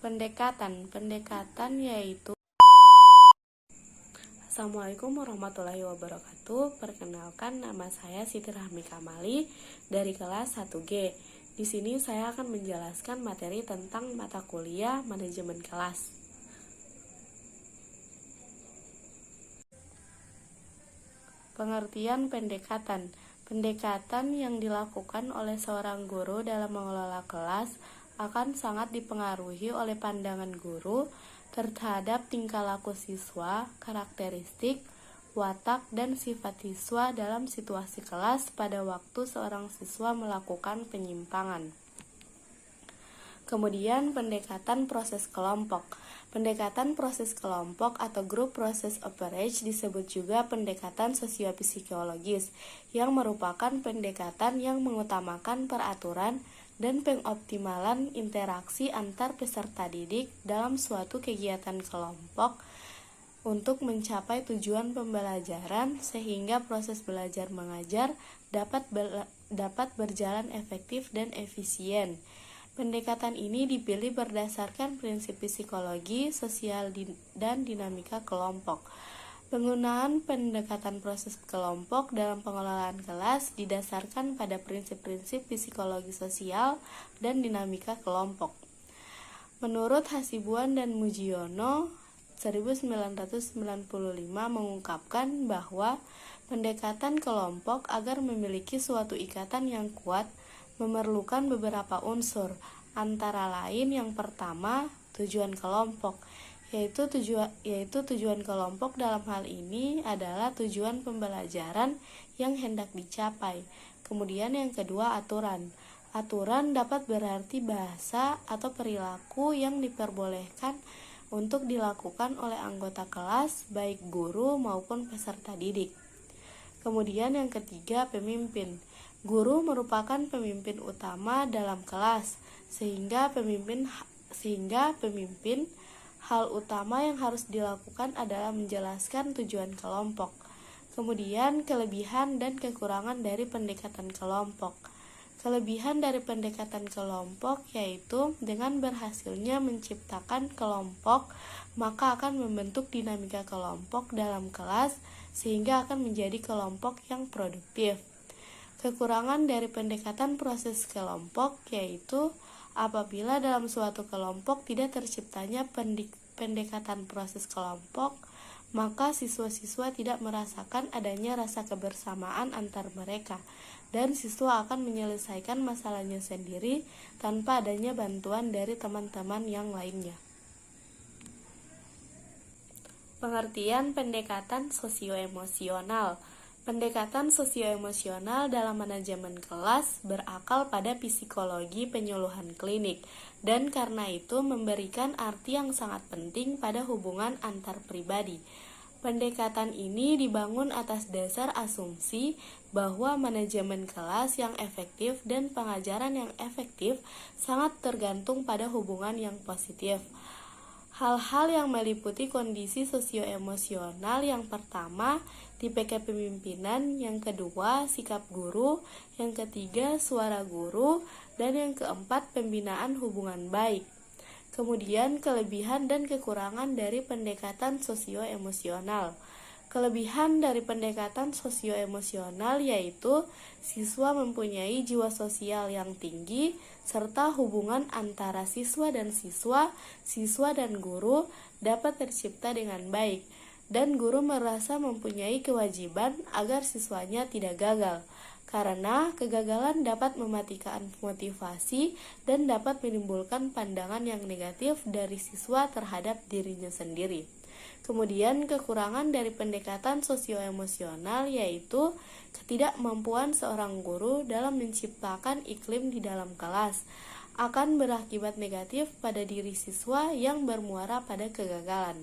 Pendekatan yaitu. Assalamualaikum warahmatullahi wabarakatuh. Perkenalkan, nama saya Siti Rahmi Kamali dari kelas 1G. Di sini saya akan menjelaskan materi tentang mata kuliah manajemen kelas. Pengertian pendekatan. Pendekatan yang dilakukan oleh seorang guru dalam mengelola kelas akan sangat dipengaruhi oleh pandangan guru terhadap tingkah laku siswa, karakteristik, watak, dan sifat siswa dalam situasi kelas pada waktu seorang siswa melakukan penyimpangan. Kemudian pendekatan proses kelompok. Pendekatan proses kelompok atau group process approach disebut juga pendekatan sosiopsikologis yang merupakan pendekatan yang mengutamakan peraturan dan pengoptimalan interaksi antar peserta didik dalam suatu kegiatan kelompok untuk mencapai tujuan pembelajaran sehingga proses belajar mengajar dapat berjalan efektif dan efisien. Pendekatan ini dipilih berdasarkan prinsip psikologi, sosial, dan dinamika kelompok. Penggunaan pendekatan proses kelompok dalam pengelolaan kelas didasarkan pada prinsip-prinsip psikologi sosial dan dinamika kelompok. Menurut Hasibuan dan Mujiono 1995 mengungkapkan bahwa pendekatan kelompok agar memiliki suatu ikatan yang kuat memerlukan beberapa unsur, antara lain yang pertama, tujuan kelompok, yaitu tujuan kelompok dalam hal ini adalah tujuan pembelajaran yang hendak dicapai. Kemudian yang kedua, aturan. Aturan dapat berarti bahasa atau perilaku yang diperbolehkan untuk dilakukan oleh anggota kelas, baik guru maupun peserta didik. Kemudian yang ketiga, pemimpin. Guru merupakan pemimpin utama dalam kelas, sehingga pemimpin hal utama yang harus dilakukan adalah menjelaskan tujuan kelompok. Kemudian kelebihan dan kekurangan dari pendekatan kelompok. Kelebihan dari pendekatan kelompok yaitu dengan berhasilnya menciptakan kelompok, maka akan membentuk dinamika kelompok dalam kelas sehingga akan menjadi kelompok yang produktif. Kekurangan dari pendekatan proses kelompok yaitu apabila dalam suatu kelompok tidak terciptanya pendekatan proses kelompok, maka siswa-siswa tidak merasakan adanya rasa kebersamaan antar mereka, dan siswa akan menyelesaikan masalahnya sendiri tanpa adanya bantuan dari teman-teman yang lainnya. Pengertian pendekatan sosioemosional. Pendekatan sosioemosional dalam manajemen kelas berakal pada psikologi penyuluhan klinik dan karena itu memberikan arti yang sangat penting pada hubungan antar pribadi. Pendekatan ini dibangun atas dasar asumsi bahwa manajemen kelas yang efektif dan pengajaran yang efektif sangat tergantung pada hubungan yang positif. Hal-hal yang meliputi kondisi sosioemosional yang pertama, tipe kepemimpinan, yang kedua, sikap guru, yang ketiga, suara guru, dan yang keempat, pembinaan hubungan baik. Kemudian, kelebihan dan kekurangan dari pendekatan sosioemosional. Kelebihan dari pendekatan sosioemosional yaitu siswa mempunyai jiwa sosial yang tinggi, serta hubungan antara siswa dan siswa dan guru dapat tercipta dengan baik, dan guru merasa mempunyai kewajiban agar siswanya tidak gagal, karena kegagalan dapat mematikan motivasi dan dapat menimbulkan pandangan yang negatif dari siswa terhadap dirinya sendiri. Kemudian kekurangan dari pendekatan sosioemosional yaitu ketidakmampuan seorang guru dalam menciptakan iklim di dalam kelas akan berakibat negatif pada diri siswa yang bermuara pada kegagalan.